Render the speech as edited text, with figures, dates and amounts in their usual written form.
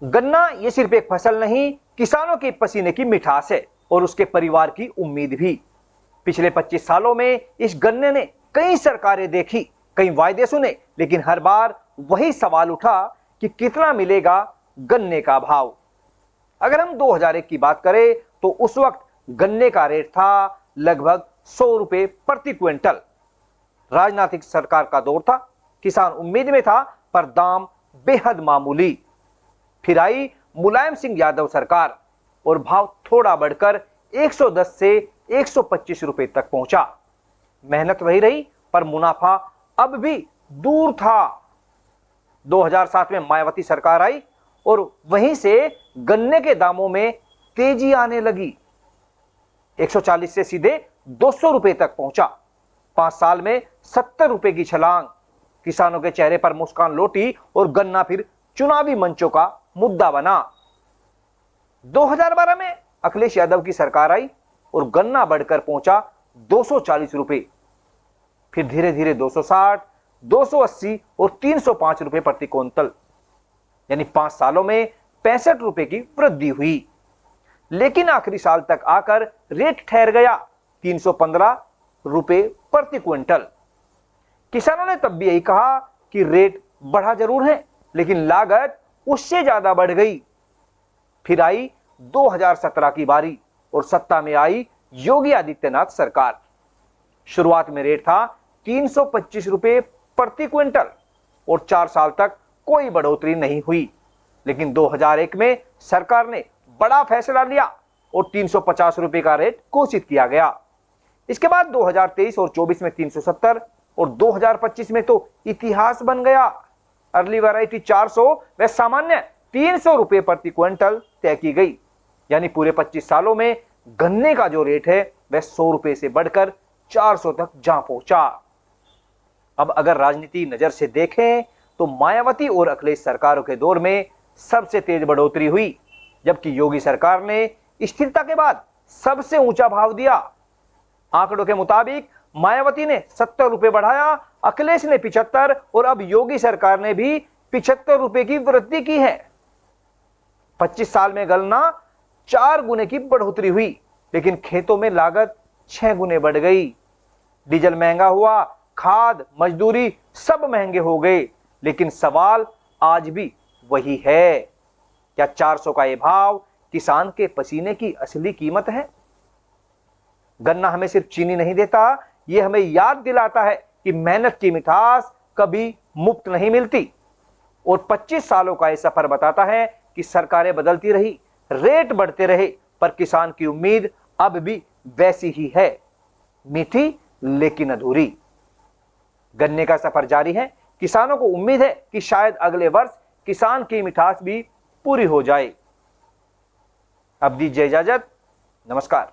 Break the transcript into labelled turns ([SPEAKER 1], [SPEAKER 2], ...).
[SPEAKER 1] गन्ना ये सिर्फ एक फसल नहीं, किसानों के पसीने की मिठास है और उसके परिवार की उम्मीद भी। पिछले 25 सालों में इस गन्ने ने कई सरकारें देखी, कई वायदे सुने, लेकिन हर बार वही सवाल उठा कि कितना मिलेगा गन्ने का भाव। अगर हम 2001 की बात करें तो उस वक्त गन्ने का रेट था लगभग 100 रुपए प्रति क्विंटल। राजनीतिक सरकार का दौर था, किसान उम्मीद में था, पर दाम बेहद मामूली। फिर आई मुलायम सिंह यादव सरकार और भाव थोड़ा बढ़कर 110 से 125 रुपए तक पहुंचा। मेहनत वही रही, पर मुनाफा अब भी दूर था। 2007 में मायावती सरकार आई और वहीं से गन्ने के दामों में तेजी आने लगी। 140 से सीधे 200 रुपए तक पहुंचा। 5 साल में 70 रुपए की छलांग। किसानों के चेहरे पर मुस्कान लौटी और गन्ना फिर चुनावी मंचों का मुद्दा बना। 2012 में अखिलेश यादव की सरकार आई और गन्ना बढ़कर पहुंचा 240 रुपए। फिर धीरे धीरे 260, 280 और 305 रुपए प्रति क्विंटल, यानी 5 सालों में 65 रुपए की वृद्धि हुई। लेकिन आखिरी साल तक आकर रेट ठहर गया 315 रुपए प्रति क्विंटल। किसानों ने तब भी यही कहा कि रेट बढ़ा जरूर है, लेकिन लागत उससे ज्यादा बढ़ गई। फिर आई 2017 की बारी और सत्ता में आई योगी आदित्यनाथ सरकार। शुरुआत में रेट था 325 रुपए प्रति क्विंटल और 4 साल तक कोई बढ़ोतरी नहीं हुई। लेकिन 2001 में सरकार ने बड़ा फैसला लिया और 350 रुपए का रेट घोषित किया गया। इसके बाद 2023 और 24 में 370 और 2025 में तो इतिहास बन गया। अर्ली वैरायटी 400 व सामान्य 300 रुपए प्रति क्विंटल तय की गई। यानी पूरे 25 सालों में गन्ने का जो रेट है वह 100 रुपए से बढ़कर 400 तक जा पहुंचा। अब अगर राजनीति नजर से देखें तो मायावती और अखिलेश सरकारों के दौर में सबसे तेज बढ़ोतरी हुई, जबकि योगी सरकार ने स्थिरता के बाद सबसे ऊंचा भाव दिया। आंकड़ों के मुताबिक मायावती ने 70 रुपए बढ़ाया, अखिलेश ने 75 और अब योगी सरकार ने भी 75 रुपए की वृद्धि की है। 25 साल में गन्ना 4 गुने की बढ़ोतरी हुई, लेकिन खेतों में लागत 6 गुने बढ़ गई। डीजल महंगा हुआ, खाद, मजदूरी सब महंगे हो गए, लेकिन सवाल आज भी वही है, क्या 400 का ये भाव किसान के पसीने की असली कीमत है? गन्ना हमें सिर्फ चीनी नहीं देता, ये हमें याद दिलाता है कि मेहनत की मिठास कभी मुफ्त नहीं मिलती। और 25 सालों का ये सफर बताता है कि सरकारें बदलती रही, रेट बढ़ते रहे, पर किसान की उम्मीद अब भी वैसी ही है, मीठी लेकिन अधूरी। गन्ने का सफर जारी है। किसानों को उम्मीद है कि शायद अगले वर्ष किसान की मिठास भी पूरी हो जाए। अब दीजिए इजाजत, नमस्कार।